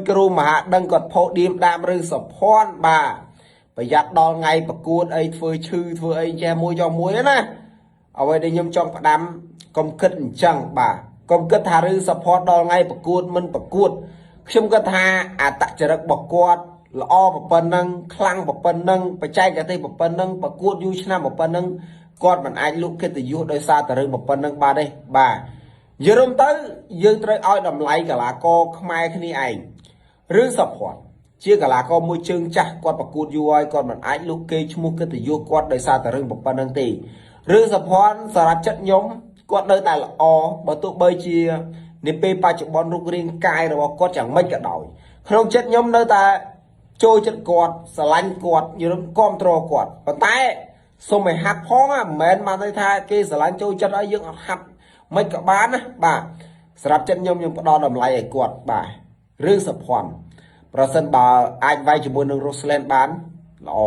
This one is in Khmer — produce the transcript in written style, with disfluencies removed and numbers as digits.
គ្រូមហាដឹងគាត់ផុសឌៀមដាមឬសុភ័ណ្ឌបាទប្រយ័ត្នដល់ថ្ងៃប្រកួតអីធ្វើឈឺធ្វើអីចេះមួយចោះមួយណាអ្វីដែលខ្ញុំចង់ផ្ដាំកុំគិតអញ្ចឹងបាទកុំគិតថាឬសុភ័ណ្ឌដល់ថ្ងៃប្រកួតមិនប្រកួតខ្ញុំគិតថាអត្តចរិតរបស់គាត់ល្អប៉ុណ្ណឹងខ្លាំងប៉ុណ្ណឹងបច្ចេកទេសប៉ុណ្ណឹងប្រកួតយូរឆ្នាំប៉ុណ្ណឹងគាត់មិនអាចលុបកិត្តិយសដោយសារតែរឿងប៉ុណ្ណឹងបាទទេបាទយល់ទៅយើងត្រូវឲ្យតម្លៃកីឡាករខ្មែរគ្នាឯងរឿងសុភ័ណ្ឌជាកីឡាករមួយជើងចាស់គាត់ប្រកួតយូរហើយគាត់មិនអាចលុបគេឈ្មោះកិត្តិយសគាត់ដោយសារតែរឿងប៉ុណ្ណឹងទេរឿងសុភ័ណ្ឌសម្រាប់ចិត្តខ្ញុំគាត់នៅតែល្អបើទោះបីជានាពេលបច្ចុប្បន្នរូបរាងកាយរបស់គាត់យ៉ាងម៉េចក៏ដោយក្នុងចិត្តខ្ញុំនៅតែចូលចិត្តគាត់ស្រឡាញ់គាត់យល់គាំទ្រគាត់ប៉ុន្តែសូមឲ្យហាត់ផងមិនមែនមកន័យថាគេស្រឡាញ់ចូលចិត្តឲ្យយើងអត់ហាត់មិនក៏បានណាបាទសម្រាប់ចិត្តខ្ញុំផ្ដល់តម្លៃឲ្យគាត់បាទរឿងសុភ័ណ្ឌប្រសិនបើអាចវាយជាមួយនឹងរ៉ូសឡែនបានល្អ